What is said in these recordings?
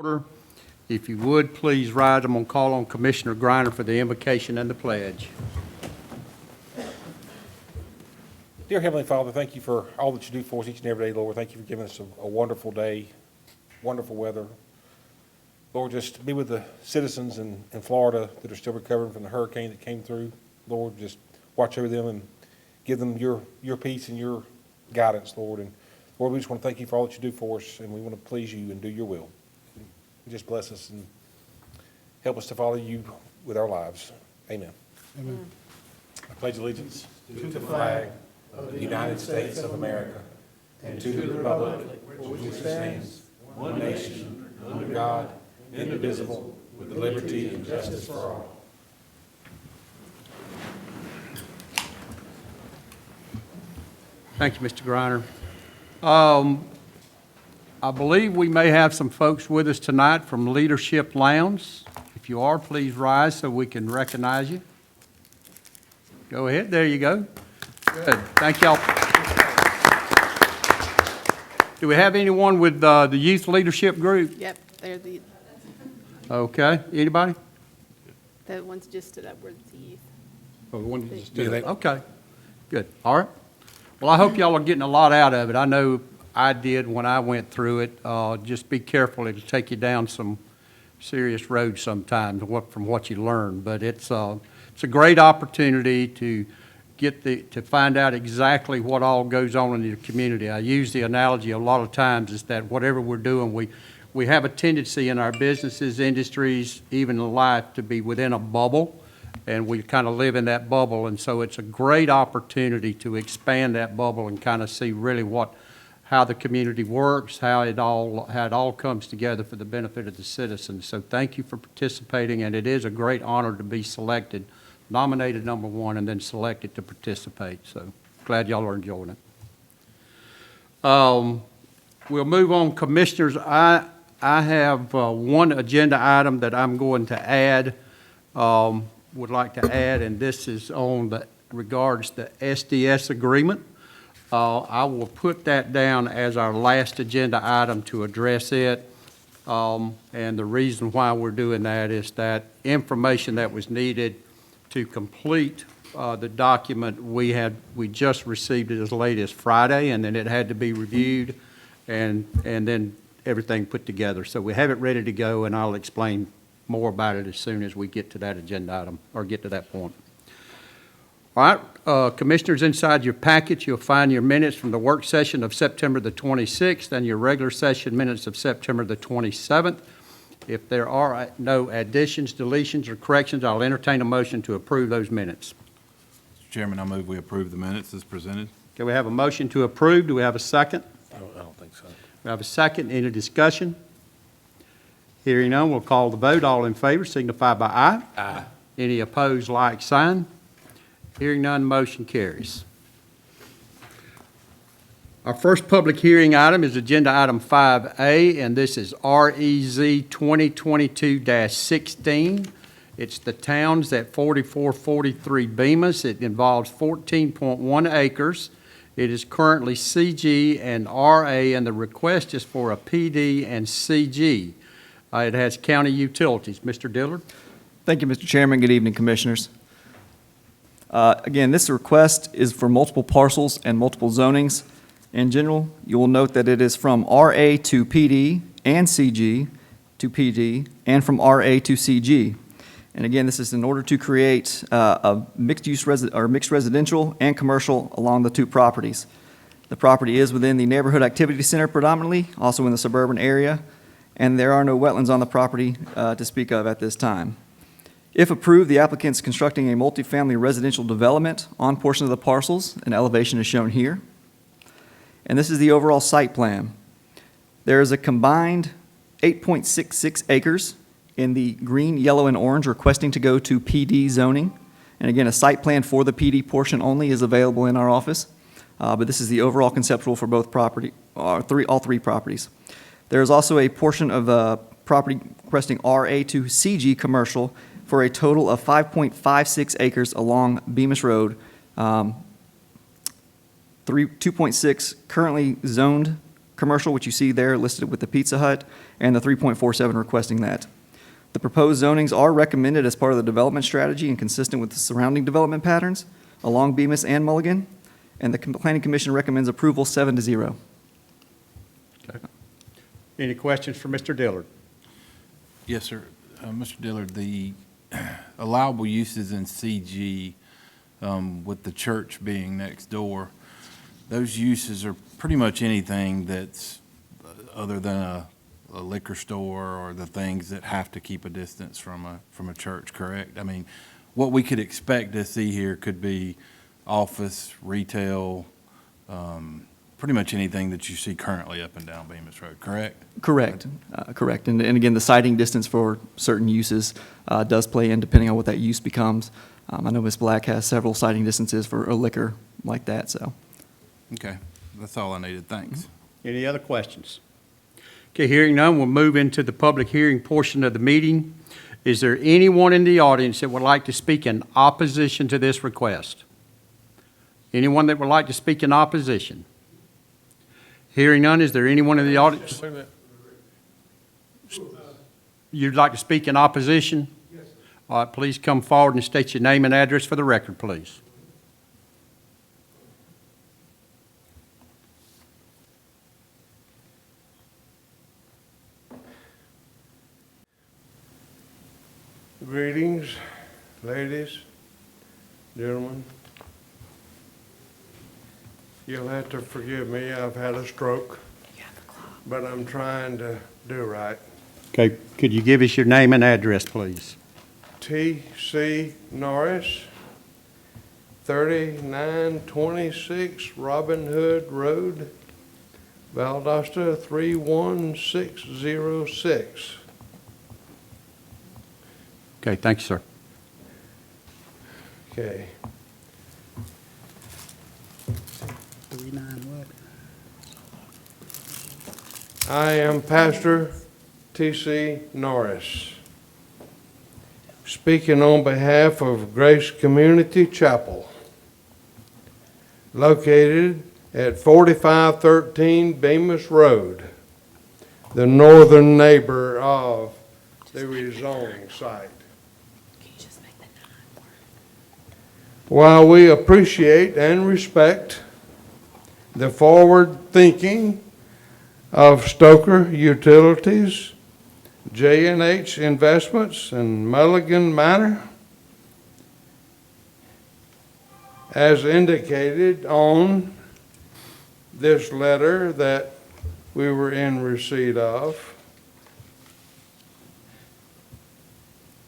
Order. If you would, please rise. I'm going to call on Commissioner Griner for the invocation and the pledge. Dear Heavenly Father, thank you for all that you do for us each and every day, Lord. Thank you for giving us a wonderful day, wonderful weather. Lord, just be with the citizens in Florida that are still recovering from the hurricane that came through. Lord, just watch over them and give them your peace and your guidance, Lord. And Lord, we just want to thank you for all that you do for us, and we want to please you and do your will. Just bless us and help us to follow you with our lives. Amen. Amen. I pledge allegiance to the flag of the United States of America and to the republic for which it stands, one nation, under God, indivisible, with liberty and justice for all. Thank you, Mr. Griner. I believe we may have some folks with us tonight from Leadership Lounge. If you are, please rise so we can recognize you. Go ahead. There you go. Good. Thank y'all. Do we have anyone with the Youth Leadership Group? Yep, they're the Okay. Anybody? ones just stood up were the youth. Oh, the one that just Yeah, did they- it. Okay. Good. All right. Well, I hope y'all are getting a lot out of it. I know I did when I went through it. Just be careful. It'll take you down some serious roads sometimes from what you learn. But it's a great opportunity to to find out exactly what all goes on in your community. I use the analogy a lot of times is that whatever we're doing, we have a tendency in our businesses, industries, even in life to be within a bubble. And we kind of live in that bubble. And so it's a great opportunity to expand that bubble and kind of see really how the community works, how it all comes together for the benefit of the citizens. So thank you for participating, and it is a great honor to be selected, nominated number one, and then selected to participate. So glad y'all are enjoying it. We'll move on, Commissioners. I have one agenda item that I'm going to add, would like to add, and this is on regards the SDS agreement. I will put that down as our last agenda item to address it. And the reason why we're doing that is that information that was needed to complete the document, we just received it as late as Friday, and then it had to be reviewed and then everything put together. So we have it ready to go, and I'll explain more about it as soon as we get to that agenda item or get to that point. All right, Commissioners, inside your packet, you'll find your minutes from the work session of September the 26th and your regular session minutes of September the 27th. If there are no additions, deletions, or corrections, I'll entertain a motion to approve those minutes. Mr. Chairman, I move we approve the minutes as presented. Okay, we have a motion to approve. Do we have a second? I don't think so. We have a second. Any discussion? Hearing none, we'll call the vote. All in favor signify by aye. Aye. Any opposed, like sign. Hearing none, motion carries. Our first public hearing item is agenda item 5A, and this is REZ 2022-16. It's the towns at 4443 Bemis. It involves 14.1 acres. It is currently CG and RA, and the request is for a PD and CG. It has county utilities. Mr. Dillard? Thank you, Mr. Chairman. Good evening, Commissioners. Again, this request is for multiple parcels and multiple zonings. In general, you will note that it is from RA to PD and CG to PD and from RA to CG. And again, this is in order to create a mixed residential and commercial along the two properties. The property is within the neighborhood activity center predominantly, also in the suburban area, and there are no wetlands on the property to speak of at this time. If approved, the applicant is constructing a multifamily residential development on portion of the parcels. An elevation is shown here. And this is the overall site plan. There is a combined 8.66 acres in the green, yellow, and orange requesting to go to PD zoning. And again, a site plan for the PD portion only is available in our office. But this is the overall conceptual for both all three properties. There is also a portion of the property requesting RA to CG commercial for a total of 5.56 acres along Bemis Road. 2.6 currently zoned commercial, which you see there listed with the Pizza Hut, and the 3.47 requesting that. The proposed zonings are recommended as part of the development strategy and consistent with the surrounding development patterns along Bemis and Mulligan, and the Planning Commission recommends approval 7-0. Any questions for Mr. Dillard? Yes, sir. Mr. Dillard, the allowable uses in CG, with the church being next door, those uses are pretty much anything that's other than a liquor store or the things that have to keep a distance from a church, correct? I mean, what we could expect to see here could be office, retail, pretty much anything that you see currently up and down Bemis Road, correct? Correct, correct. And again, the sighting distance for certain uses does play in depending on what that use becomes. I know Ms. Black has several sighting distances for a liquor like that, so. Okay, that's all I needed. Thanks. Any other questions? Okay, hearing none, we'll move into the public hearing portion of the meeting. Is there anyone in the audience that would like to speak in opposition to this request? Anyone that would like to speak in opposition? Hearing none, is there anyone in the audience? Wait a minute. You'd like to speak in opposition? Yes. All right, please come forward and state your name and address for the record, please. Greetings, ladies, gentlemen. You'll have to forgive me, I've had a stroke, but I'm trying to do right. Okay, could you give us your name and address, please? T.C. Norris, 3926 Robin Hood Road, Valdosta 31606. Okay, thank you, sir. Okay. 39 what? I am Pastor T.C. Norris, speaking on behalf of Grace Community Chapel, located at 4513 Bemis Road, the northern neighbor of the rezoning site. While we appreciate and respect the forward thinking of Stoker Utilities, J&H Investments, and Mulligan Manor, as indicated on this letter that we were in receipt of,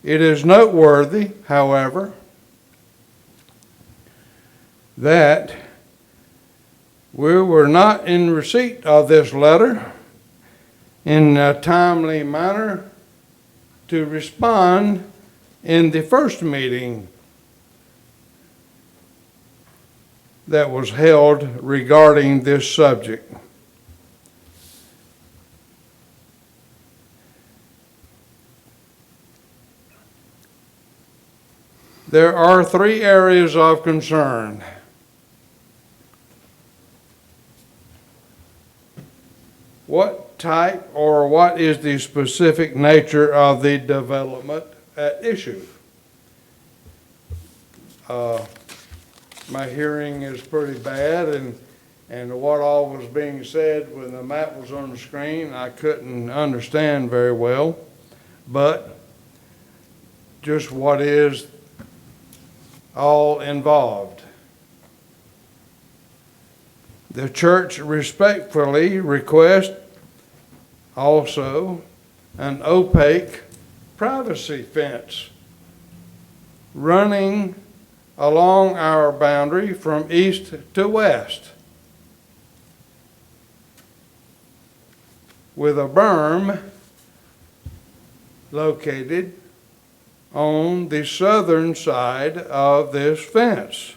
it is noteworthy, however, that we were not in receipt of this letter in a timely manner to respond in the first meeting that was held regarding this subject. There are 3 areas of concern. What type or what is the specific nature of the development at issue? My hearing is pretty bad, and what all was being said when the map was on the screen, I couldn't understand very well. But just what is all involved. The church respectfully requests also an opaque privacy fence running along our boundary from east to west, with a berm located on the southern side of this fence.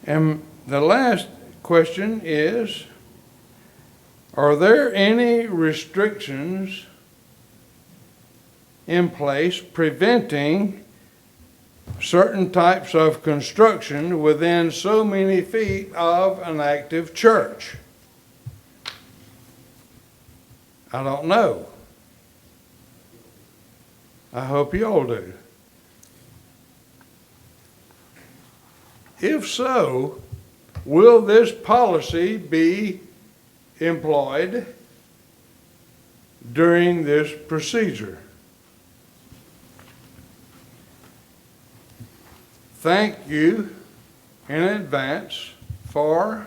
And the last question is, are there any restrictions in place preventing certain types of construction within so many feet of an active church? I don't know. I hope you all do. If so, will this policy be employed during this procedure? Thank you in advance for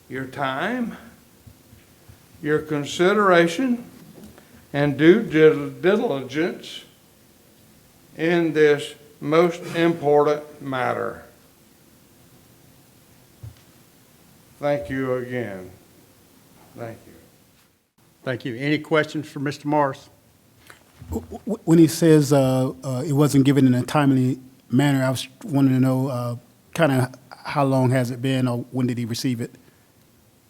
your time, your consideration, and due diligence in this most important matter. Thank you again. Thank you. Thank you. Any questions for Mr. Morris? When he says it wasn't given in a timely manner, I was wanting to know kind of how long has it been, or when did he receive it?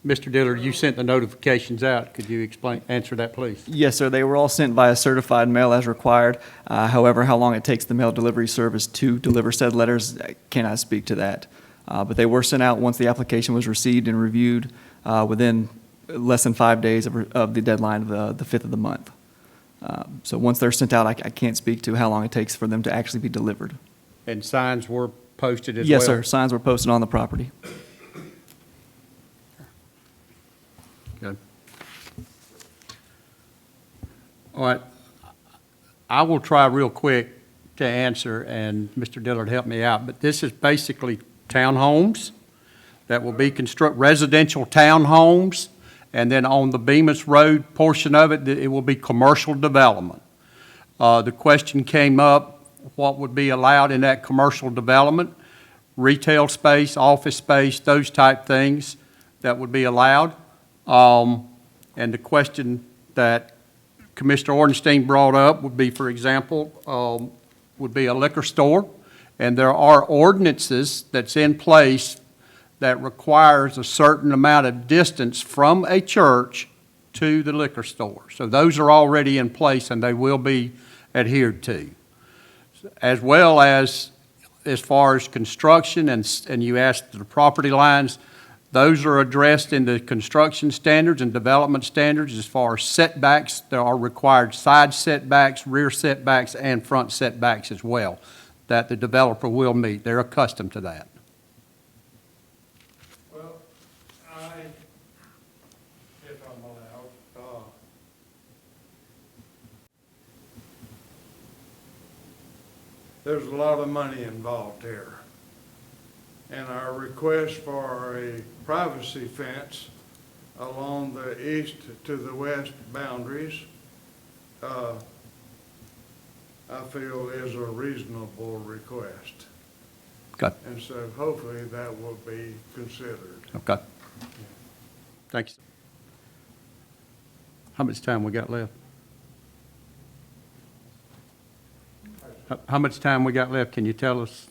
Mr. Dillard, you sent the notifications out. Could you answer that, please? Yes, sir. They were all sent via certified mail as required. However, how long it takes the mail delivery service to deliver said letters, I cannot speak to that. But they were sent out once the application was received and reviewed within less than 5 days of the deadline of the 5th of the month. So once they're sent out, I can't speak to how long it takes for them to actually be delivered. And signs were posted as well? Yes, sir. Signs were posted on the property. Good. All right. I will try real quick to answer, and Mr. Dillard help me out, but this is basically townhomes that will be residential townhomes, and then on the Bemis Road portion of it, it will be commercial development. The question came up, what would be allowed in that commercial development? Retail space, office space, those type things that would be allowed. And the question that Commissioner Ornstein brought up would be, for example, would be a liquor store. And there are ordinances that's in place that requires a certain amount of distance from a church to the liquor store. So those are already in place and they will be adhered to. As well as far as construction, and you asked the property lines, those are addressed in the construction standards and development standards. As far as setbacks, there are required side setbacks, rear setbacks, and front setbacks as well that the developer will meet. They're accustomed to that. Well, if I'm allowed, there's a lot of money involved here. And our request for a privacy fence along the east to the west boundaries, I feel is a reasonable request. Okay. And so hopefully that will be considered. Okay. Thank you. How much time we got left? How much time we got left? Can you tell us?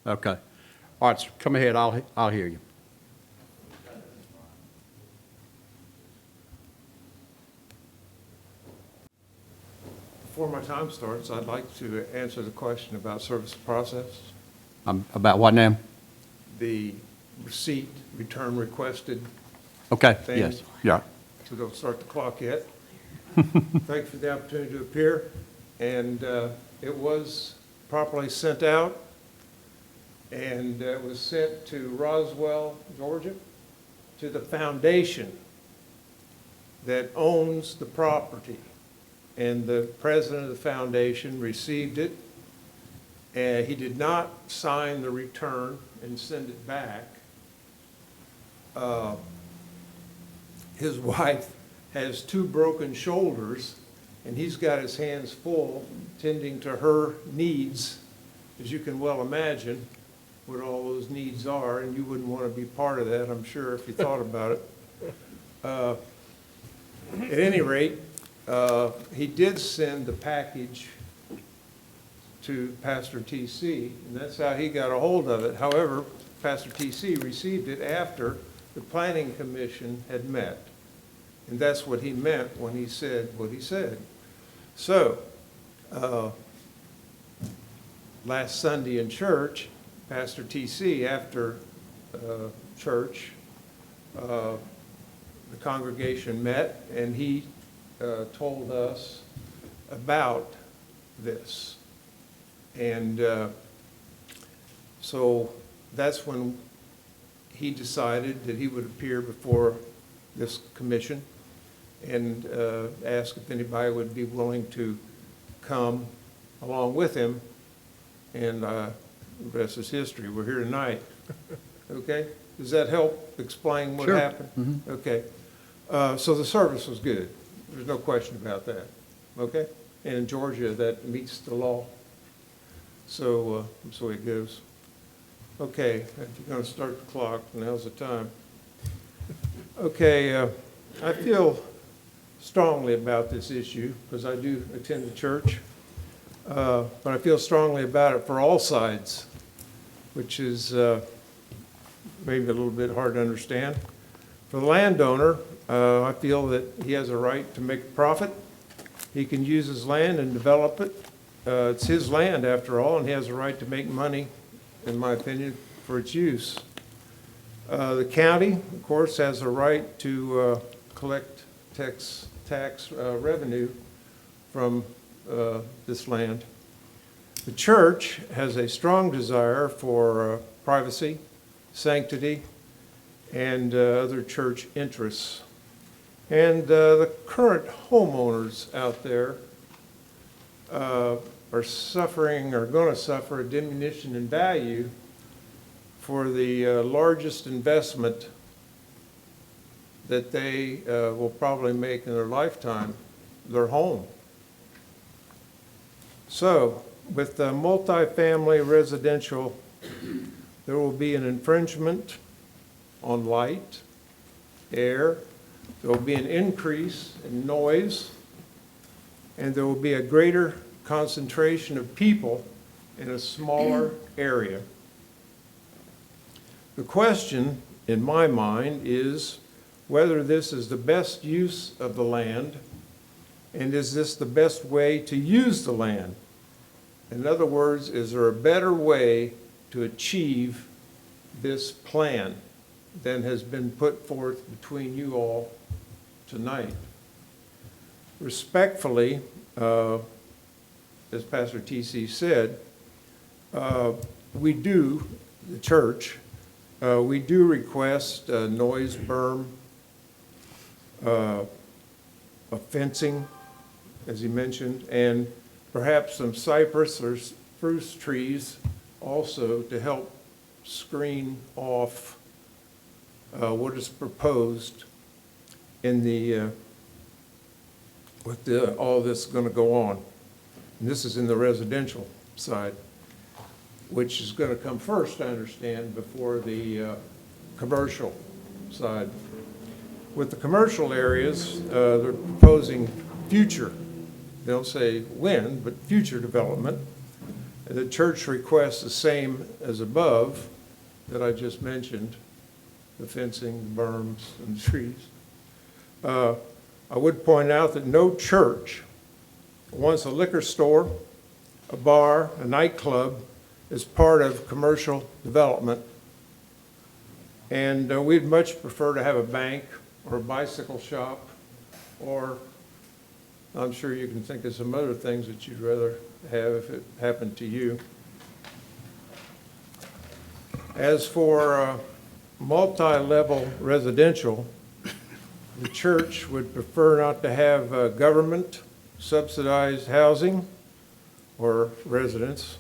Okay. All right, so come ahead. I'll hear you. Before my time starts, I'd like to answer the question about service process. About what now? The receipt, return requested, Okay, Thing. yes, yeah. so don't start the clock yet. Thank you for the opportunity to appear, and it was properly sent out, and it was sent to Roswell, Georgia, to the foundation that owns the property. And the president of the foundation received it, and he did not sign the return and send it back. His wife has 2 broken shoulders, and he's got his hands full tending to her needs, as you can well imagine what all those needs are, and you wouldn't want to be part of that, I'm sure, if you thought about it. At any rate, he did send the package to Pastor TC, and that's how he got a hold of it. However, Pastor TC received it after the Planning Commission had met. And that's what he meant when he said what he said. So, last Sunday in church, Pastor TC, after church, the congregation met, and he told us about this. And so that's when he decided that he would appear before this commission and ask if anybody would be willing to come along with him. And the rest is history. We're here tonight. Okay? Does that help explain what Sure. happened? Okay. So the service was good. There's no question about that. Okay? And in Georgia, that meets the law. So that's the way it goes. Okay, if you're going to start the clock, now's the time. Okay, I feel strongly about this issue because I do attend the church. But I feel strongly about it for all sides, which is maybe a little bit hard to understand. For the landowner, I feel that he has a right to make a profit. He can use his land and develop it. It's his land after all, and he has a right to make money, in my opinion, for its use. The county, of course, has a right to collect tax revenue from this land. The church has a strong desire for privacy, sanctity, and other church interests. And the current homeowners out there are suffering, or going to suffer a diminution in value for the largest investment that they will probably make in their lifetime, their home. So, with the multifamily residential, there will be an infringement on light, air, there will be an increase in noise, and there will be a greater concentration of people in a smaller area. The question, in my mind, is whether this is the best use of the land, and is this the best way to use the land? In other words, is there a better way to achieve this plan than has been put forth between you all tonight? Respectfully, as Pastor TC said, we do, the church, we do request a noise berm, a fencing, as he mentioned, and perhaps some cypress or spruce trees also to help screen off what is proposed in the, all this going to go on. And this is in the residential side, which is going to come first, I understand, before the commercial side. With the commercial areas, they're proposing future, they don't say when, but future development. And the church requests the same as above that I just mentioned, the fencing, the berms, and the trees. I would point out that no church wants a liquor store, a bar, a nightclub as part of commercial development. And we'd much prefer to have a bank or a bicycle shop, or I'm sure you can think of some other things that you'd rather have if it happened to you. As for multi-level residential, the church would prefer not to have government subsidized housing or residence.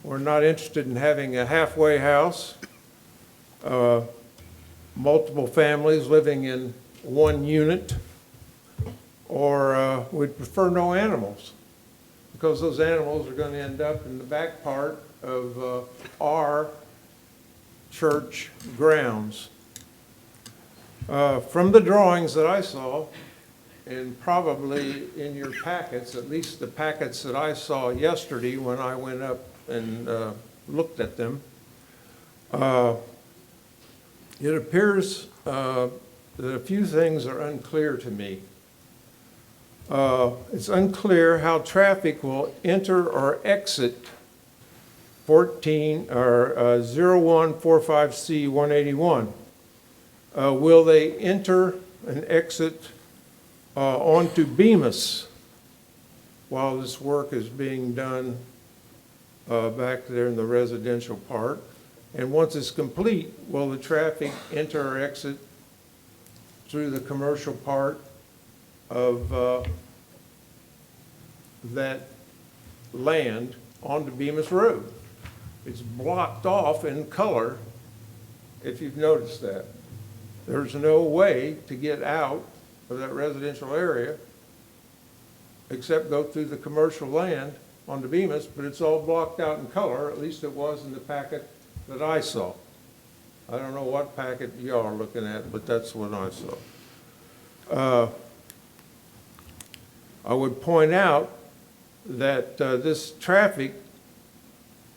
We're not interested in having a halfway house, multiple families living in one unit, or we'd prefer no animals, because those animals are going to end up in the back part of our church grounds. From the drawings that I saw, and probably in your packets, at least the packets that I saw yesterday when I went up and looked at them, it appears that a few things are unclear to me. It's unclear how traffic will enter or exit 0145C 181. Will they enter and exit onto Bemis while this work is being done back there in the residential part? And once it's complete, will the traffic enter or exit through the commercial part of that land onto Bemis Road? It's blocked off in color, if you've noticed that. There's no way to get out of that residential area except go through the commercial land onto Bemis, but it's all blocked out in color, at least it was in the packet that I saw. I don't know what packet y'all are looking at, but that's what I saw. I would point out that this traffic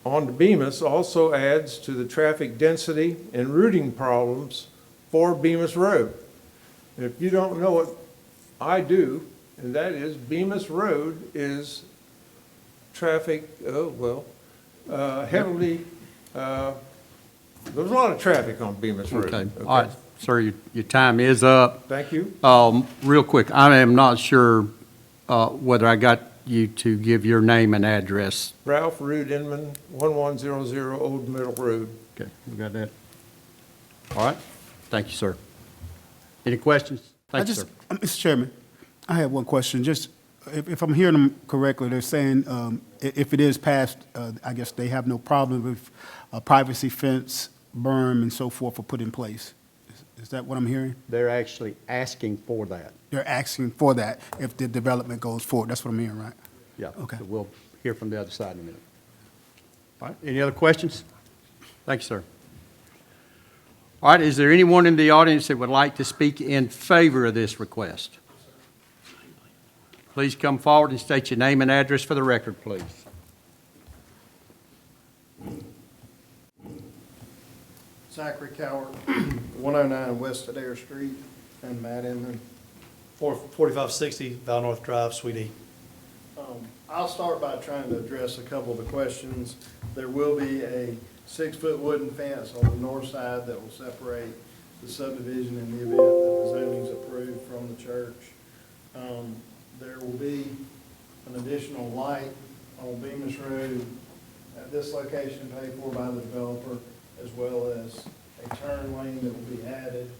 on Bemis also adds to the traffic density and routing problems for Bemis Road. And if you don't know what I do, and that is Bemis Road is traffic, heavily, there's a lot of traffic on Bemis Road. Okay. All right, sir, your time is up. Thank you. Real quick, I am not sure whether I got you to give your name and address. Ralph Rood Inman, 1100 Old Middle Road. Okay, we got that. All right, thank you, sir. Any questions? Thank you, sir. Mr. Chairman, I have one question. Just, if I'm hearing them correctly, they're saying if it is passed, I guess they have no problem with a privacy fence, berm, and so forth are put in place. Is that what I'm hearing? They're actually asking for that. They're asking for that if the development goes forward. That's what I'm hearing, right? Yeah. Okay. So we'll hear from the other side in a minute. All right, any other questions? Thank you, sir. All right, is there anyone in the audience that would like to speak in favor of this request? Please come forward and state your name and address for the record, please. Zachary Coward, 109 West Adair Street, and Matt Inman. 4560 Val North Drive, Suite E. I'll start by trying to address a couple of the questions. There will be a 6-foot wooden fence on the north side that will separate the subdivision in the event that the zoning is approved from the church. There will be an additional light on Bemis Road at this location paid for by the developer, as well as a turn lane that will be added.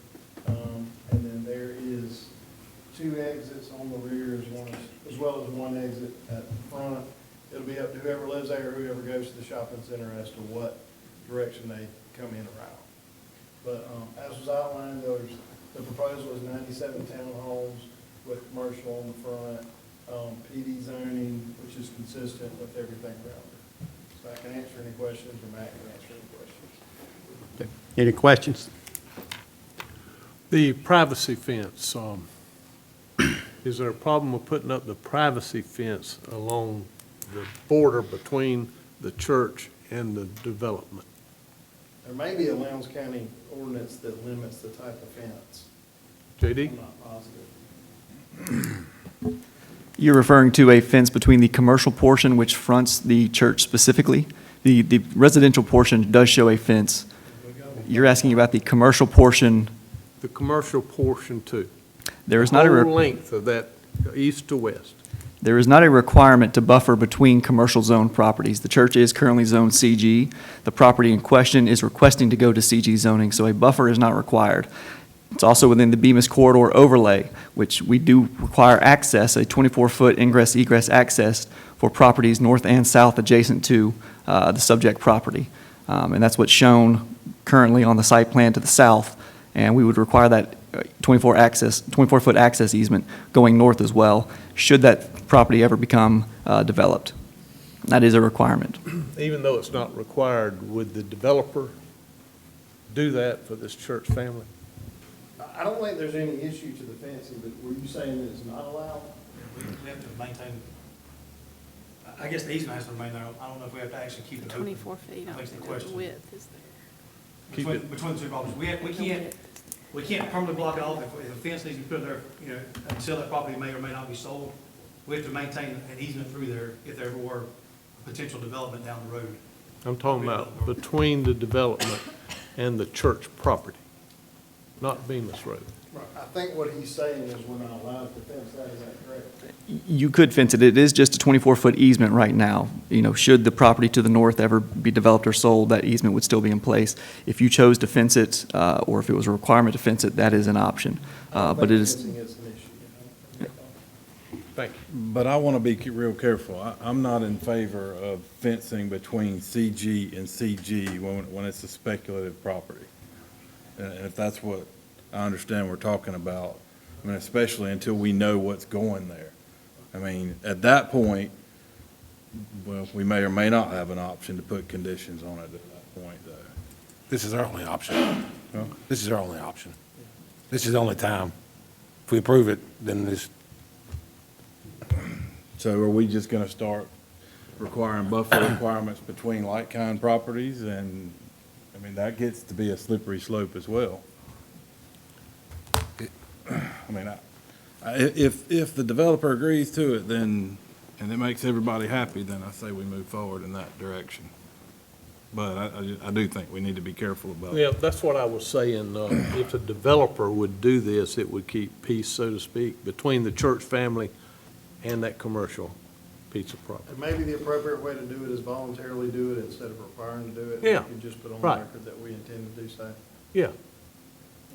And then there is 2 exits on the rear as well as 1 exit at the front. It'll be up to whoever lives there or whoever goes to the shopping center as to what direction they come in or out. But as was outlined, the proposal is 97 townhomes with commercial on the front, PD zoning, which is consistent with everything around it. So I can answer any questions, or Matt can answer any questions. Okay. Any questions? The privacy fence, is there a problem with putting up the privacy fence along the border between the church and the development? There may be a Lowndes County ordinance that limits the type of fence. JD? I'm not positive. You're referring to a fence between the commercial portion, which fronts the church specifically. The residential portion does show a fence. You're asking about the commercial portion. The commercial portion too. There is not The a, whole length of that, east to west. there is not a requirement to buffer between commercial zone properties. The church is currently zoned CG. The property in question is requesting to go to CG zoning, so a buffer is not required. It's also within the Bemis corridor overlay, which we do require access, a 24-foot ingress-egress access for properties north and south adjacent to the subject property. And that's what's shown currently on the site plan to the south, and we would require that 24-foot access easement going north as well, should that property ever become developed. That is a requirement. Even though it's not required, would the developer do that for this church family? I don't think there's any issue to the fencing, but were you saying that it's not allowed? We have to maintain, I guess the easement has to remain there. I don't know if we have to actually keep it open. 24 feet, I don't Makes the think the question. width is there. Keep it- Between the two properties. We can't, we can't permanently block it off. If a fence needs to be put there, you know, until that property may or may not be sold, we have to maintain an easement through there if there ever were potential development down the road. I'm talking about between the development and the church property, not Bemis Road. I think what he's saying is we're not allowed to fence that, is that correct? You could fence it. It is just a 24-foot easement right now. You know, should the property to the north ever be developed or sold, that easement would still be in place. If you chose to fence it, or if it was a requirement to fence it, that is an option. But it is, Fencing is an issue. Thank you. But I want to be real careful. I'm not in favor of fencing between CG and CG when it's a speculative property. And if that's what I understand we're talking about, I mean, especially until we know what's going there. I mean, at that point, well, we may or may not have an option to put conditions on it at that point, though. This is our only option. This is our only option. This is the only time. If we approve it, then this, So are we just going to start requiring buffer requirements between like-kind properties? And, I mean, that gets to be a slippery slope as well. I mean, if the developer agrees to it, then, and it makes everybody happy, then I say we move forward in that direction. But I do think we need to be careful about it. Yeah, that's what I was saying. If a developer would do this, it would keep peace, so to speak, between the church family and that commercial piece of property. And maybe the appropriate way to do it is voluntarily do it instead of requiring to do it. Yeah, We could just put on right. record that we intend to do so. Yeah,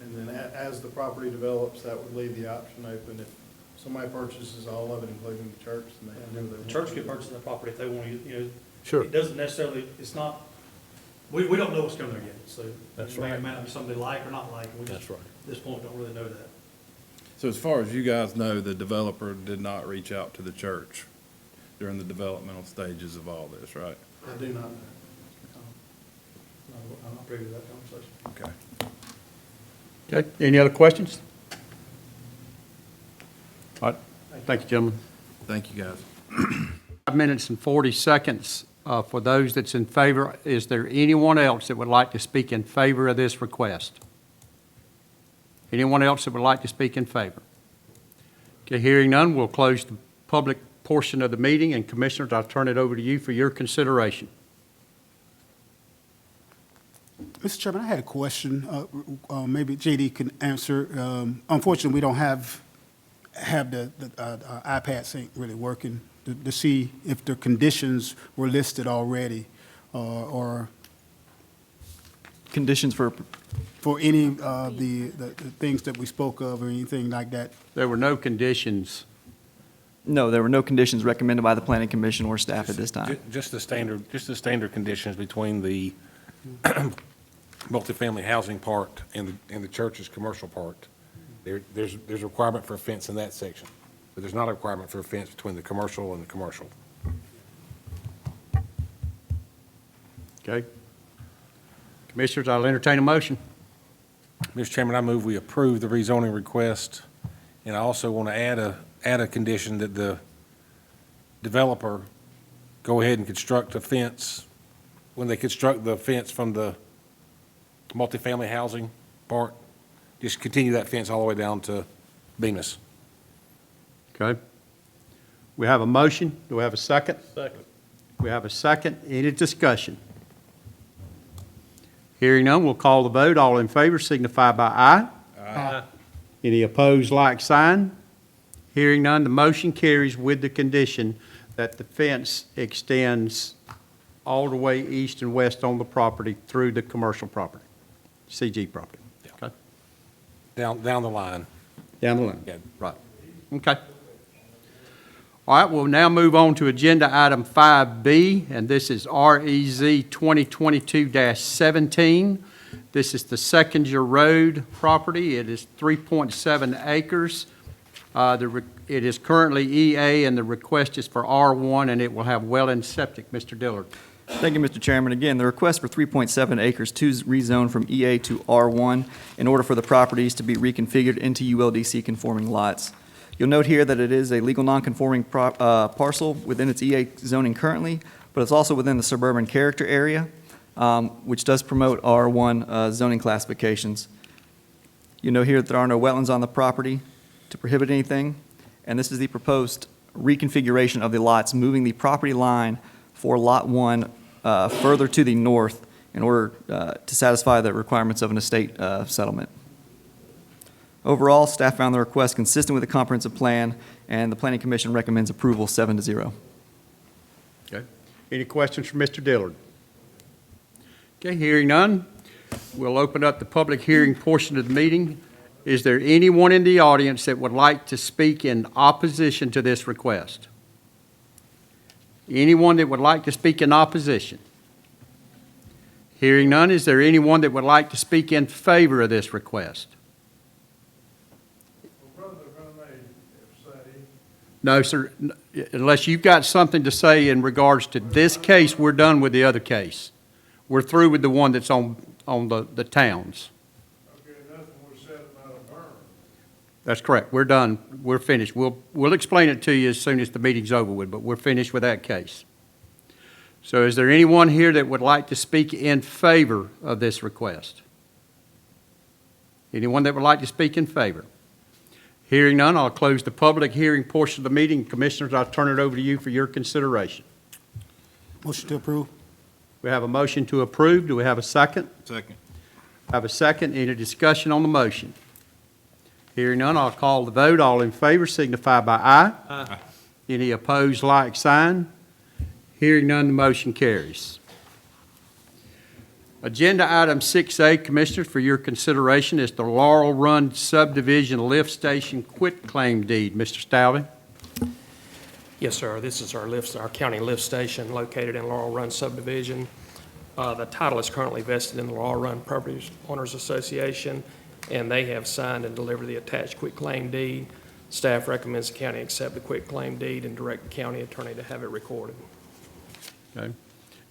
And then as the property develops, that would leave the option open. If somebody purchases all of it, including the church, then they can do what The they church want. could purchase that property if they want to, you know. sure. It doesn't necessarily, it's not, we don't know what's coming there yet, so. That's It may or right. may not be something they like or not like, and we just, That's right. at this point, don't really know that. So as far as you guys know, the developer did not reach out to the church during the developmental stages of all this, right? I do not know. I'm not privy to that conversation. Okay. Okay, any other questions? All right, thank you, gentlemen. Thank you, guys. 5 minutes and 40 seconds for those that's in favor. Is there anyone else that would like to speak in favor of this request? Anyone else that would like to speak in favor? Okay, hearing none, we'll close the public portion of the meeting, and Commissioners, I'll turn it over to you for your consideration. Mr. Chairman, I had a question. Maybe JD can answer. Unfortunately, we don't have the iPads ain't really working to see if the conditions were listed already, or conditions for, any of the things that we spoke of or anything like that. There were no conditions. no, there were no conditions recommended by the planning commission or staff at this time. just the standard conditions between the multifamily housing part and the church's commercial part. There's a requirement for a fence in that section, but there's not a requirement for a fence between the commercial and the commercial. Okay? Commissioners, I'll entertain a motion. Mr. Chairman, I move we approve the rezoning request, and I also want to add a condition that the developer go ahead and construct a fence. When they construct the fence from the multifamily housing part, just continue that fence all the way down to Bemis. Okay? We have a motion. Do we have a second? Second. We have a second. Any discussion? Hearing none, we'll call the vote. All in favor signify by aye. Aye. Any opposed, like sign. Hearing none, the motion carries with the condition that the fence extends all the way east and west on the property through the commercial property, CG property. Okay? Down the line. Down the line. Yeah. Right. Okay. All right, we'll now move on to agenda item 5B, and this is REZ 2022-17. This is the Second-Year Road property. It is 3.7 acres. It is currently EA, and the request is for R1, and it will have well and septic. Mr. Dillard. Thank you, Mr. Chairman. Again, the request for 3.7 acres to rezone from EA to R1 in order for the properties to be reconfigured into ULDC-conforming lots. You'll note here that it is a legal non-conforming parcel within its EA zoning currently, but it's also within the suburban character area, which does promote R1 zoning classifications. You know here that there are no wetlands on the property to prohibit anything, and this is the proposed reconfiguration of the lots, moving the property line for Lot 1 further to the north in order to satisfy the requirements of an estate settlement. Overall, staff found the request consistent with the comprehensive plan, and the Planning Commission recommends approval 7-0. Okay. Any questions for Mr. Dillard? Okay, hearing none, we'll open up the public hearing portion of the meeting. Is there anyone in the audience that would like to speak in opposition to this request? Anyone that would like to speak in opposition? Hearing none, is there anyone that would like to speak in favor of this request? No, sir. Unless you've got something to say in regards to this case, we're done with the other case. We're through with the one that's on the towns. Okay, nothing was said about a berm. That's correct. We're done. We're finished. We'll explain it to you as soon as the meeting's over with, but we're finished with that case. So is there anyone here that would like to speak in favor of this request? Anyone that would like to speak in favor? Hearing none, I'll close the public hearing portion of the meeting. Commissioners, I'll turn it over to you for your consideration. Motion to approve. We have a motion to approve. Do we have a second? Second. I have a second. Any discussion on the motion? Hearing none, I'll call the vote. All in favor signify by aye. Aye. Any opposed, like sign. Hearing none, the motion carries. Agenda item 6A, Commissioners, for your consideration is the Laurel Run Subdivision Lift Station Quitclaim Deed. Mr. Stalvey? Yes, sir. This is our county lift station located in Laurel Run subdivision. The title is currently vested in the Laurel Run Property Owners Association, and they have signed and delivered the attached quitclaim deed. Staff recommends the county accept the quitclaim deed and direct the county attorney to have it recorded. Okay.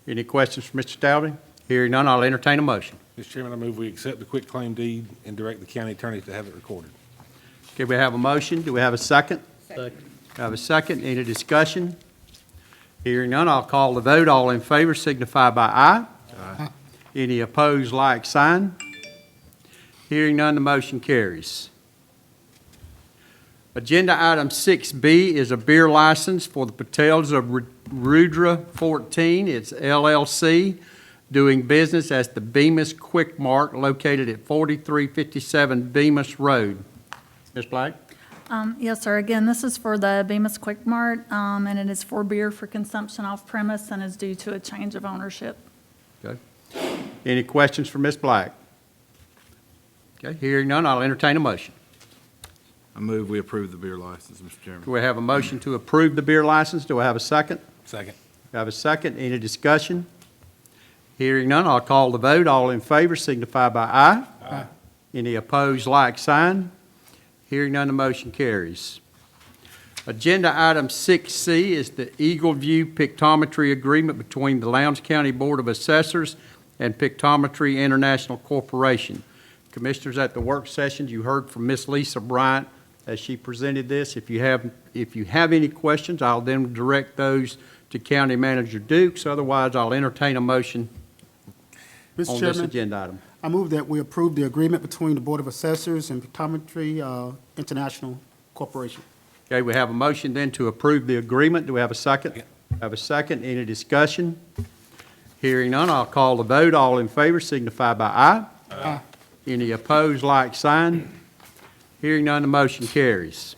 Any questions for Mr. Stalvey? Hearing none, I'll entertain a motion. Mr. Chairman, I move we accept the quitclaim deed and direct the county attorney to have it recorded. Okay, we have a motion. Do we have a second? Second. I have a second. Any discussion? Hearing none, I'll call the vote. All in favor signify by aye. Aye. Any opposed, like sign. Hearing none, the motion carries. Agenda item 6B is a beer license for the Patels of Rudra 14. It's LLC, doing business as the Bemis Quick Mart located at 4357 Bemis Road. Ms. Black? Yes, sir. Again, this is for the Bemis Quick Mart, and it is for beer for consumption off premise and is due to a change of ownership. Okay. Any questions for Ms. Black? Okay, hearing none, I'll entertain a motion. I move we approve the beer license, Mr. Chairman. Do we have a motion to approve the beer license? Do I have a second? Second. Do I have a second? Any discussion? Hearing none, I'll call the vote. All in favor signify by aye. Aye. Any opposed, like sign. Hearing none, the motion carries. Agenda item 6C is the Eagle View Pictometry Agreement between the Lowndes County Board of Assessors and Pictometry International Corporation. Commissioners, at the work sessions, you heard from Ms. Lisa Bryant as she presented this. If you have any questions, I'll then direct those to County Manager Dukes. Otherwise, I'll entertain a motion Mr. on this Chairman, agenda item. I move that we approve the agreement between the Board of Assessors and Pictometry International Corporation. Okay, we have a motion then to approve the agreement. Do we have a second? Have a second. Any discussion? Hearing none, I'll call the vote. All in favor signify by aye. Aye. Any opposed, like sign. Hearing none, the motion carries.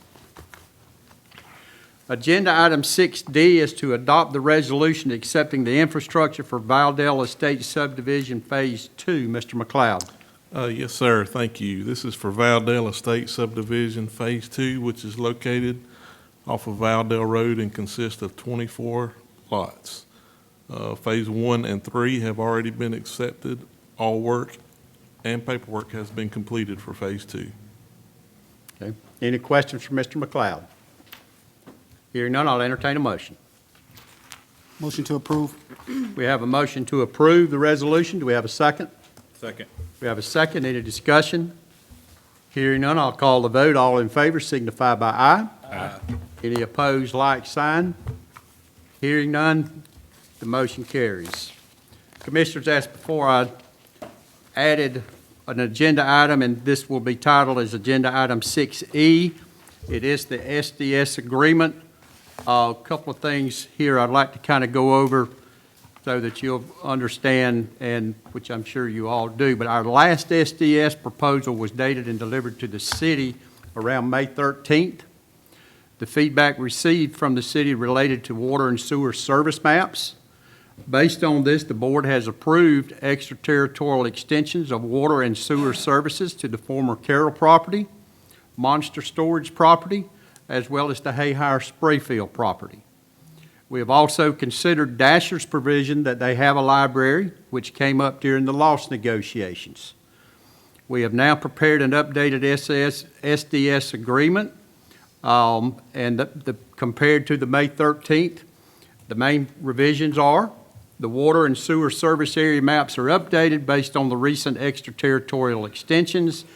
Agenda item 6D is to adopt the resolution accepting the infrastructure for Valdell Estate Subdivision Phase 2. Mr. McLeod. Yes, sir. Thank you. This is for Valdell Estate Subdivision Phase 2, which is located off of Valdell Road and consists of 24 lots. Phase 1 and 3 have already been accepted. All work and paperwork has been completed for Phase 2. Okay. Any questions for Mr. McLeod? Hearing none, I'll entertain a motion. Motion to approve. We have a motion to approve the resolution. Do we have a second? Second. We have a second. Any discussion? Hearing none, I'll call the vote. All in favor signify by aye. Aye. Any opposed, like sign. Hearing none, the motion carries. Commissioners, as before, I added an agenda item, and this will be titled as Agenda Item 6E. It is the SDS agreement. A couple of things here I'd like to kind of go over so that you'll understand, and which I'm sure you all do, but our last SDS proposal was dated and delivered to the city around May 13th. The feedback received from the city related to water and sewer service maps. Based on this, the board has approved extraterritorial extensions of water and sewer services to the former Carroll property, Monster Storage property, as well as the Hayhire Sprayfield property. We have also considered Dasher's provision that they have a library, which came up during the loss negotiations. We have now prepared an updated SDS agreement, and compared to the May 13th, the main revisions are: the water and sewer service area maps are updated based on the recent extraterritorial extensions.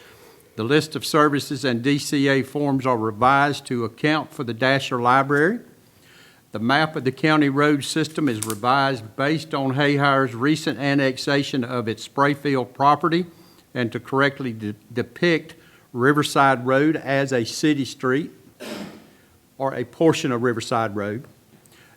The list of services and DCA forms are revised to account for the Dasher Library. The map of the county road system is revised based on Hayhire's recent annexation of its Sprayfield property and to correctly depict Riverside Road as a city street or a portion of Riverside Road.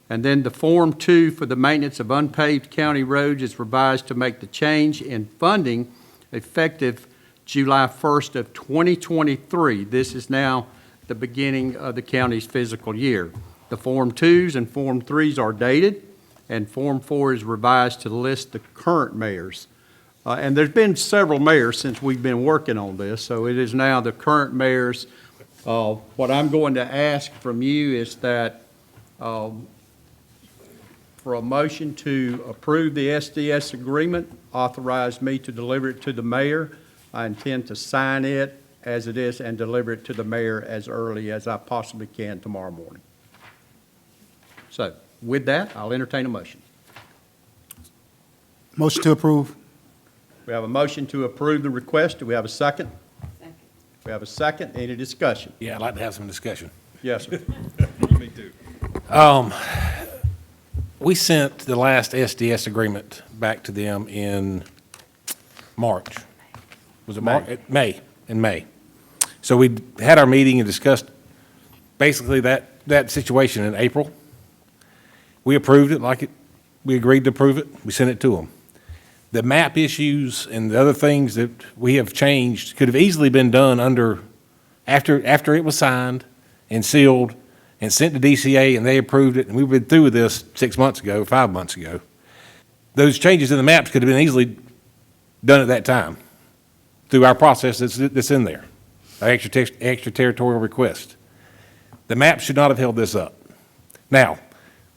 And then the Form 2 for the maintenance of unpaved county roads is revised to make the change in funding effective July 1st of 2023. This is now the beginning of the county's fiscal year. The Form 2s and Form 3s are dated, and Form 4 is revised to list the current mayors. And there's been several mayors since we've been working on this, so it is now the current mayors. What I'm going to ask from you is that for a motion to approve the SDS agreement, authorize me to deliver it to the mayor. I intend to sign it as it is and deliver it to the mayor as early as I possibly can tomorrow morning. So with that, I'll entertain a motion. Motion to approve. We have a motion to approve the request. Do we have a second? Second. We have a second. Any discussion? Yeah, I'd like to have some discussion. Yes, sir. Me too. We sent the last SDS agreement back to them in March. Was it March? May, in May. So we had our meeting and discussed basically that situation in April. We approved it we agreed to approve it. We sent it to them. The map issues and the other things that we have changed could have easily been done after it was signed and sealed and sent to DCA, and they approved it, and we've been through with this 6 months ago, 5 months ago. Those changes in the maps could have been easily done at that time through our process that's in there, our extraterritorial request. The map should not have held this up. Now,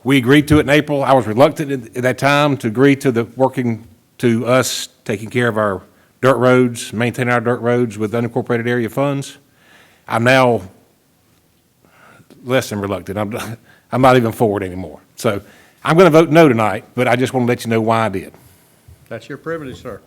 we agreed to it in April. I was reluctant at that time to agree to working to us taking care of our dirt roads, maintaining our dirt roads with unincorporated area funds. I'm now less than reluctant. I'm not even for it anymore. So I'm going to vote no tonight, but I just want to let you know why I did. That's your privilege, sir.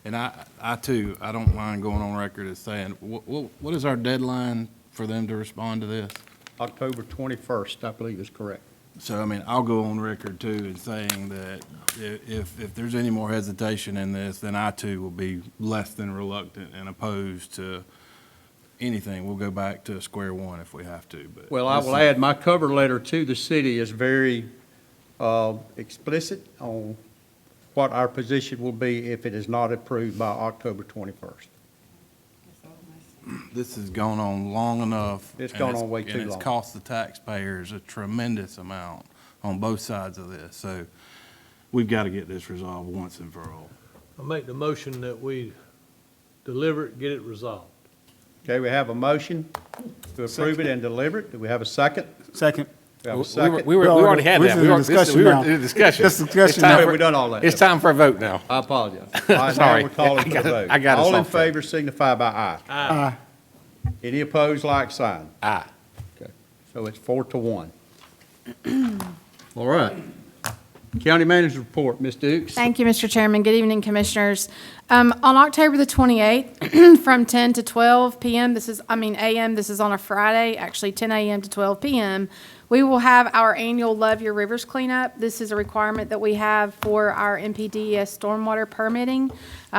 And I too, I don't mind going on record as saying, what is our deadline for them to respond to this? October 21st, I believe is correct. So, I mean, I'll go on record too in saying that if there's any more hesitation in this, then I too will be less than reluctant and opposed to anything. We'll go back to square one if we have to. But Well, I will add, my cover letter to the city is very explicit on what our position will be if it is not approved by October 21st. This has gone on long enough. It's gone on way too And long. it's cost the taxpayers a tremendous amount on both sides of this. So we've got to get this resolved once and for all. I make the motion that we deliver it, get it resolved. Okay, we have a motion to approve it and deliver it. Do we have a second? Second. We have a second. We already had that. We're in discussion now. in discussion. Just discussion It's time now. for- We've done all that. It's time for a vote now. I apologize. All right, now Sorry. we're calling for the vote. I got us All in off track. favor signify by aye. Aye. Any opposed, like sign. Aye. Okay, so it's 4-1. All right. County Manager's Report, Ms. Dukes. Thank you, Mr. Chairman. Good evening, Commissioners. On October the 28th, from 10 to 12 p.m., a.m., this is on a Friday, actually 10 a.m. to 12 p.m., we will have our annual Love Your Rivers cleanup. This is a requirement that we have for our NPDES stormwater permitting.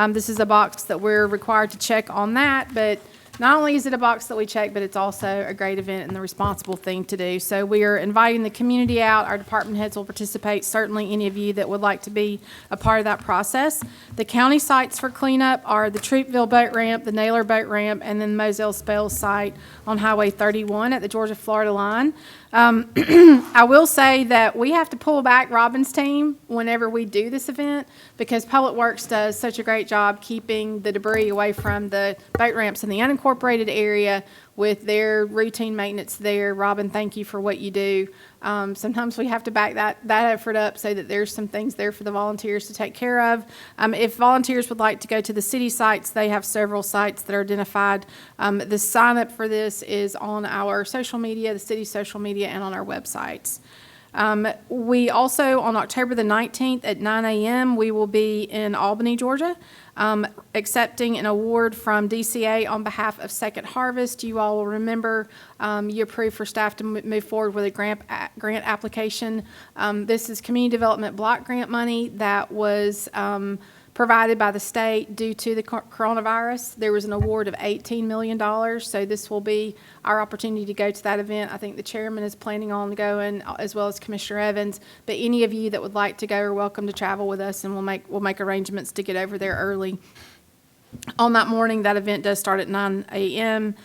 This is a box that we're required to check on that, but not only is it a box that we check, but it's also a great event and the responsible thing to do. So we are inviting the community out. Our department heads will participate, certainly any of you that would like to be a part of that process. The county sites for cleanup are the Troopville Boat Ramp, the Naylor Boat Ramp, and then Moselle Spells site on Highway 31 at the Georgia-Florida line. I will say that we have to pull back Robin's team whenever we do this event because Public Works does such a great job keeping the debris away from the boat ramps in the unincorporated area with their routine maintenance there. Robin, thank you for what you do. Sometimes we have to back that effort up so that there's some things there for the volunteers to take care of. If volunteers would like to go to the city sites, they have several sites that are identified. The sign up for this is on our social media, the city's social media, and on our websites. We also, on October the 19th at 9 a.m., we will be in Albany, Georgia, accepting an award from DCA on behalf of Second Harvest. You all will remember you approved for staff to move forward with a grant application. This is community development block grant money that was provided by the state due to the coronavirus. There was an award of $18 million, so this will be our opportunity to go to that event. I think the chairman is planning on going, as well as Commissioner Evans, but any of you that would like to go are welcome to travel with us, and we'll make arrangements to get over there early. On that morning, that event does start at 9 a.m.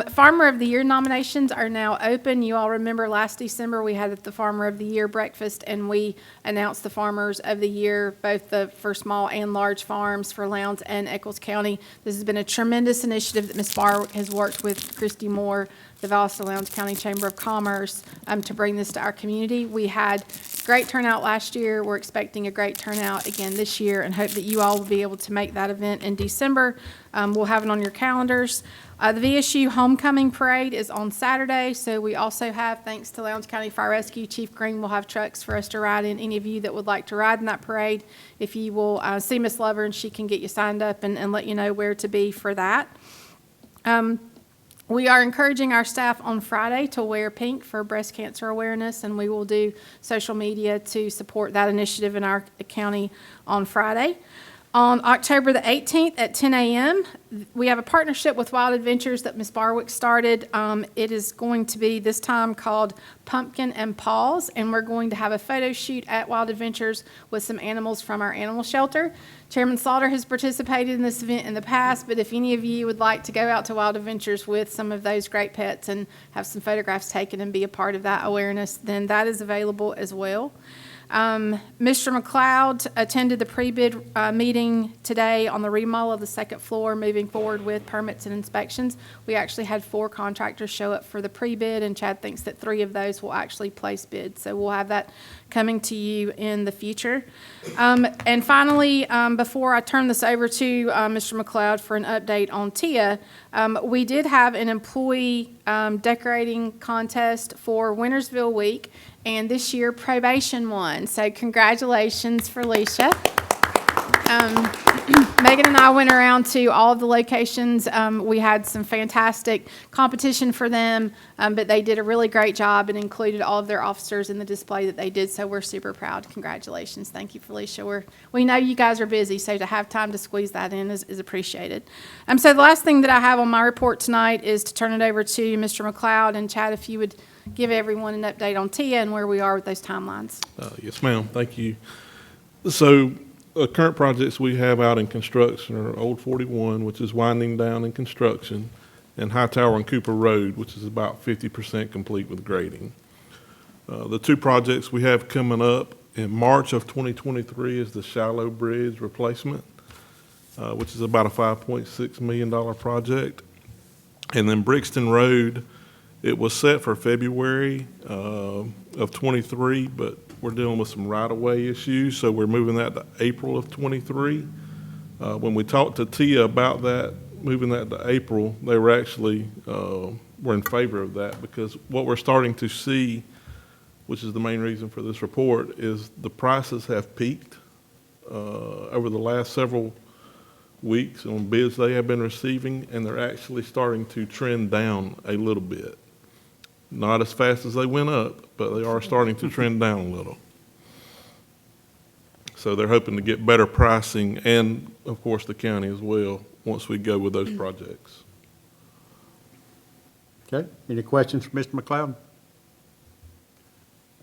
Farmer of the Year nominations are now open. You all remember last December we had the Farmer of the Year breakfast, and we announced the Farmers of the Year, both for small and large farms for Lowndes and Eccles County. This has been a tremendous initiative that Ms. Barr has worked with Christy Moore, the Valdosta-Lowndes County Chamber of Commerce, to bring this to our community. We had great turnout last year. We're expecting a great turnout again this year and hope that you all will be able to make that event in December. We'll have it on your calendars. The VSU Homecoming Parade is on Saturday, so we also have, thanks to Lowndes County Fire Rescue, Chief Green will have trucks for us to ride in. Any of you that would like to ride in that parade, if you will see Miss Lover and she can get you signed up and let you know where to be for that. We are encouraging our staff on Friday to wear pink for breast cancer awareness, and we will do social media to support that initiative in our county on Friday. On October the 18th at 10 a.m., we have a partnership with Wild Adventures that Ms. Barwick started. It is going to be this time called Pumpkin and Paws, and we're going to have a photo shoot at Wild Adventures with some animals from our animal shelter. Chairman Slaughter has participated in this event in the past, but if any of you would like to go out to Wild Adventures with some of those great pets and have some photographs taken and be a part of that awareness, then that is available as well. Mr. McLeod attended the pre-bid meeting today on the remodel of the second floor, moving forward with permits and inspections. We actually had 4 contractors show up for the pre-bid, and Chad thinks that 3 of those will actually place bids. So we'll have that coming to you in the future. And finally, before I turn this over to Mr. McLeod for an update on TIA, we did have an employee decorating contest for Wintersville Week, and this year probation won. So congratulations for Alicia. Megan and I went around to all of the locations. We had some fantastic competition for them, but they did a really great job and included all of their officers in the display that they did, so we're super proud. Congratulations. Thank you, Felicia. We know you guys are busy, so to have time to squeeze that in is appreciated. So the last thing that I have on my report tonight is to turn it over to Mr. McLeod. And Chad, if you would give everyone an update on TIA and where we are with those timelines. Yes, ma'am. Thank you. So current projects we have out in construction are Old 41, which is winding down in construction, and Hightower and Cooper Road, which is about 50% complete with grading. The 2 projects we have coming up in March of 2023 is the Shallow Bridge replacement, which is about a $5.6 million project. And then Brixton Road, it was set for February of 23, but we're dealing with some right-of-way issues, so we're moving that to April of 23. When we talked to TIA about that, moving that to April, they were actually were in favor of that, because what we're starting to see which is the main reason for this report, is the prices have peaked over the last several weeks on bids they have been receiving, and they're actually starting to trend down a little bit. Not as fast as they went up, but they are starting to trend down a little. So they're hoping to get better pricing, and of course the county as well, once we go with those projects. Okay, any questions for Mr. McLeod?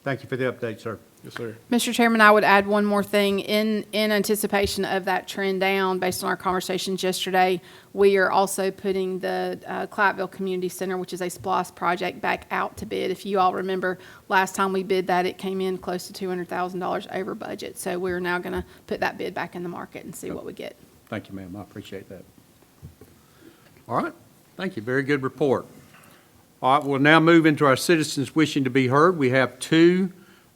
Thank you for the update, sir. Yes, sir. Mr. Chairman, I would add one more thing. In anticipation of that trend down, based on our conversations yesterday, we are also putting the Clattville Community Center, which is a SPLOST project, back out to bid. If you all remember, last time we bid that, it came in close to $200,000 over budget. So we're now going to put that bid back in the market and see what we get. Thank you, ma'am, I appreciate that. All right, thank you, very good report. All right, we'll now move into our citizens wishing to be heard. We have two.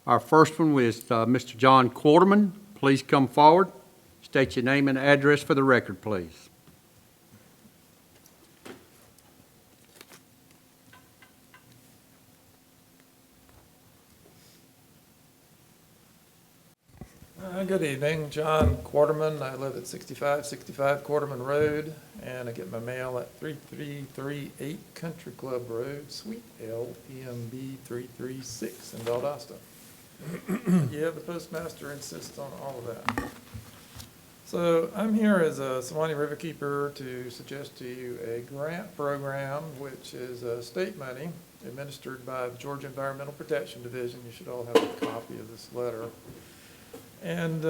Our first one is Mr. John Quarterman. Please come forward. State your name and address for the record, please. Good evening, John Quarterman. I live at 6565 Quarterman Road, and I get my mail at 3338 Country Club Road, Suite L, PMB 336 in Valdosta. Yeah, the postmaster insists on all of that. So I'm here as a Sewanee Riverkeeper to suggest to you a grant program, which is state money administered by the Georgia Environmental Protection Division. You should all have a copy of this letter. And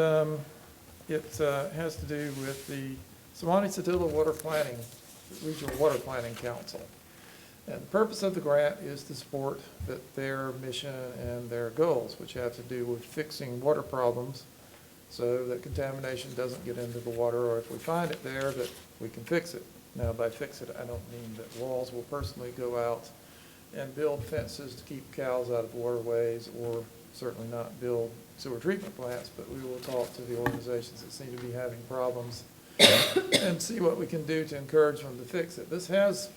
it has to do with the Sewanee-Satilla Water Planning, Regional Water Planning Council. And the purpose of the grant is to support their mission and their goals, which have to do with fixing water problems so that contamination doesn't get into the water, or if we find it there, that we can fix it. Now, by fix it, I don't mean that Walls will personally go out and build fences to keep cows out of waterways, or certainly not build sewer treatment plants, but we will talk to the organizations that seem to be having problems and see what we can do to encourage them to fix it. This has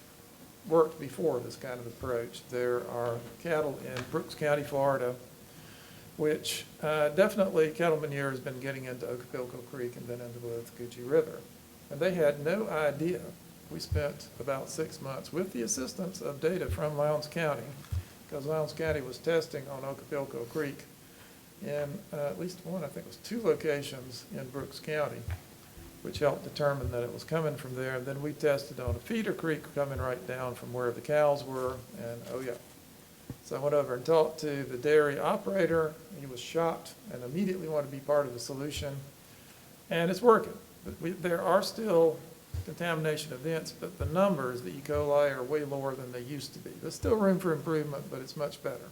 worked before, this kind of approach. There are cattle in Brooks County, Florida, which definitely cattle manure has been getting into Ocapilco Creek and then into the Withlacoochee River. And they had no idea. We spent about 6 months with the assistance of data from Lowndes County, because Lowndes County was testing on Ocapilco Creek in at least one, I think it was 2 locations in Brooks County, which helped determine that it was coming from there. And then we tested on a feeder creek coming right down from where the cows were, and oh yeah. So I went over and talked to the dairy operator. He was shocked and immediately wanted to be part of the solution. And it's working. But there are still contamination events, but the numbers, the E. coli, are way lower than they used to be. There's still room for improvement, but it's much better.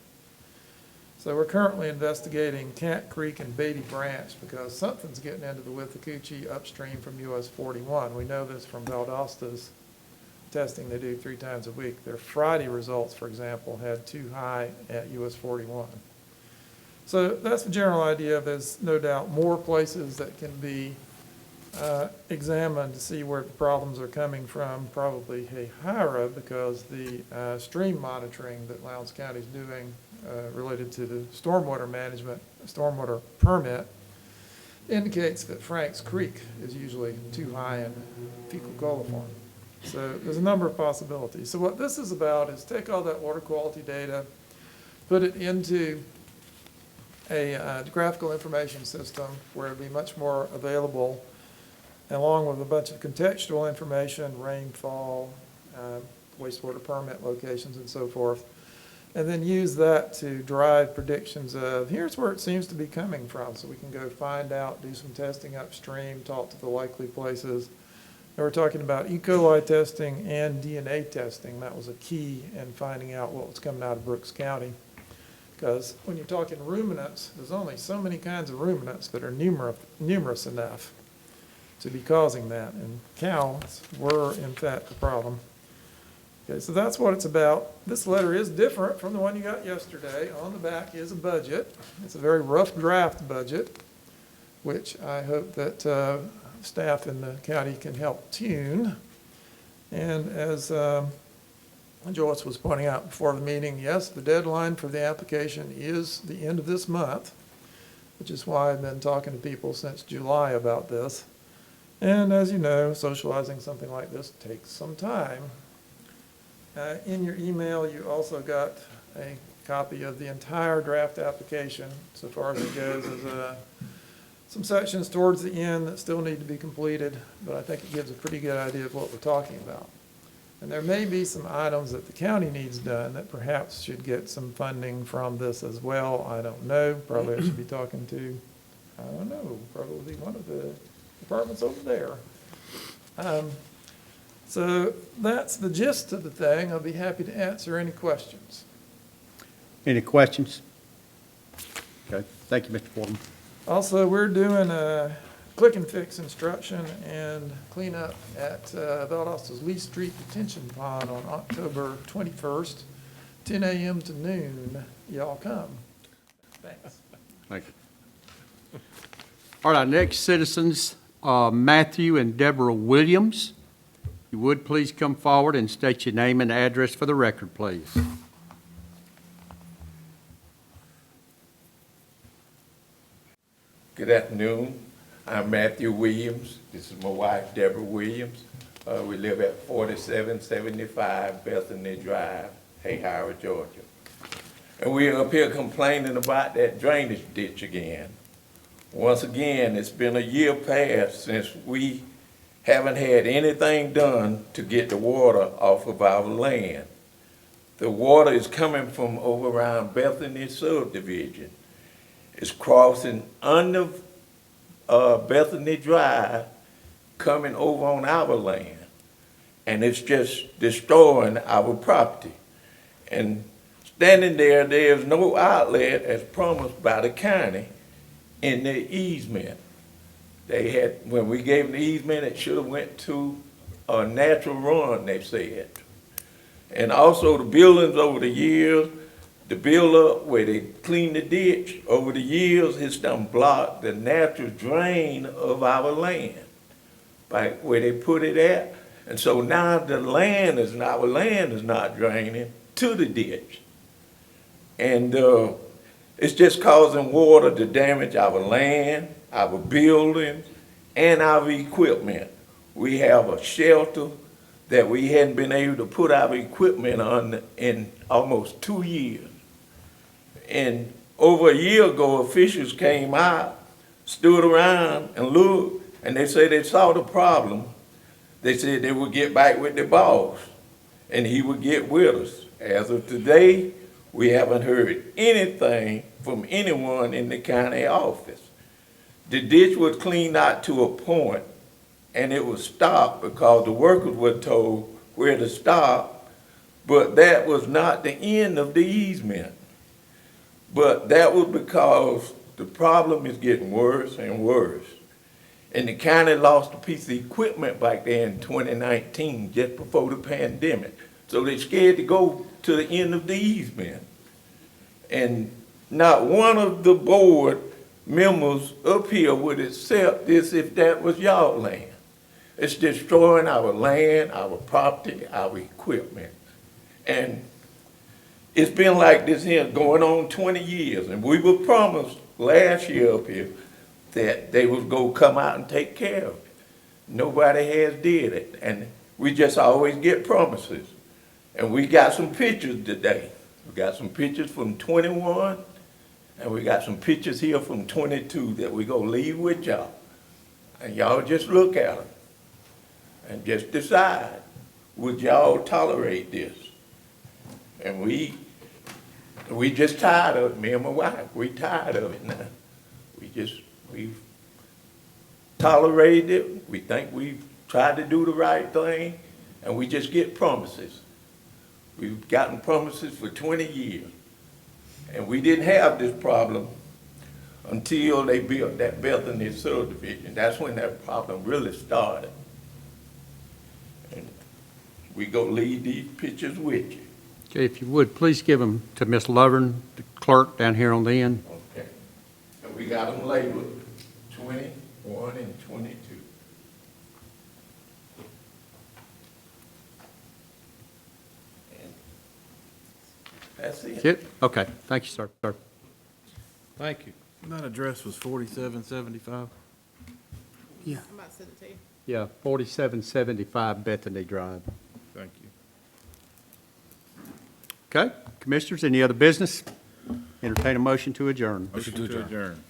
So we're currently investigating Cat Creek and Beatty Branch because something's getting into the Withlacoochee upstream from US 41. We know this from Valdosta's testing they do 3 times a week. Their Friday results, for example, had too high at US 41. So that's the general idea. There's no doubt more places that can be examined to see where the problems are coming from, probably Hahira, because the stream monitoring that Lowndes County is doing related to the stormwater management, stormwater permit, indicates that Franks Creek is usually too high in fecal coliform. So there's a number of possibilities. So what this is about is take all that water quality data, put it into a graphical information system where it'll be much more available, along with a bunch of contextual information, rainfall, wastewater permit locations, and so forth, and then use that to drive predictions of here's where it seems to be coming from, so we can go find out, do some testing upstream, talk to the likely places. And we're talking about E. coli testing and DNA testing. That was a key in finding out what was coming out of Brooks County. Because when you're talking ruminants, there's only so many kinds of ruminants that are numerous enough to be causing that. And cows were, in fact, the problem. Okay, so that's what it's about. This letter is different from the one you got yesterday. On the back is a budget. It's a very rough draft budget, which I hope that staff in the county can help tune. And as Joyce was pointing out before the meeting, yes, the deadline for the application is the end of this month, which is why I've been talking to people since July about this. And as you know, socializing something like this takes some time. In your email, you also got a copy of the entire draft application, so far as it goes. There's some sections towards the end that still need to be completed, but I think it gives a pretty good idea of what we're talking about. And there may be some items that the county needs done that perhaps should get some funding from this as well. I don't know. Probably I should be talking to, I don't know, probably one of the departments over there. So that's the gist of the thing. I'll be happy to answer any questions. Any questions? Okay, thank you, Mr. Portman. Also, we're doing a click and fix instruction and cleanup at Valdos's Lee Street Detention Pond on October 21st, 10 a.m. to noon. Y'all come. Thanks. Thank you. All right, next citizens, Matthew and Deborah Williams. If you would, please come forward and state your name and address for the record, please. Good afternoon. I'm Matthew Williams. This is my wife, Deborah Williams. We live at 4775 Bethany Drive, Hayhire, Georgia. And we're up here complaining about that drainage ditch again. Once again, it's been a year past since we haven't had anything done to get the water off of our land. The water is coming from over around Bethany subdivision. It's crossing under Bethany Drive, coming over on our land. And it's just destroying our property. And standing there, there's no outlet as promised by the county in the easement. They had, when we gave them the easement, it should have went to a natural run, they said. And also the buildings over the years, the build-up where they cleaned the ditch, over the years, it's done blocked the natural drain of our land, like where they put it at. And so now our land is not draining to the ditch. And it's just causing water to damage our land, our buildings, and our equipment. We have a shelter that we hadn't been able to put our equipment on in almost 2 years. And over a year ago, officials came out, stood around and looked, and they said they saw the problem. They said they would get back with the boss, and he would get with us. As of today, we haven't heard anything from anyone in the county office. The ditch was cleaned out to a point, and it was stopped because the workers were told where to stop, but that was not the end of the easement. But that was because the problem is getting worse and worse. And the county lost a piece of equipment back there in 2019, just before the pandemic. So they're scared to go to the end of the easement. And not one of the board members up here would accept this if that was y'all land. It's destroying our land, our property, our equipment. And it's been like this here going on 20 years. And we were promised last year up here that they was going to come out and take care of it. Nobody has did it. And we just always get promises. And we got some pictures today. We got some pictures from 21, and we got some pictures here from 22 that we're going to leave with y'all. And y'all just look at them and just decide, would y'all tolerate this? And we just tired of it, me and my wife. We tired of it now. We've tolerated it. We think we've tried to do the right thing, and we just get promises. We've gotten promises for 20 years. And we didn't have this problem until they built that Bethany subdivision. That's when that problem really started. And we go leave these pictures with you. Okay, if you would, please give them to Miss Lovern, the clerk down here on the end. Okay. And we got them labeled 21 and 22. And That's it. It? Okay, thank you, sir. Thank you. That address was 4775? I'm about to send it to you. Yeah, 4775 Bethany Drive. Thank you. Okay, commissioners, any other business? Entertain a motion to adjourn. Motion to adjourn.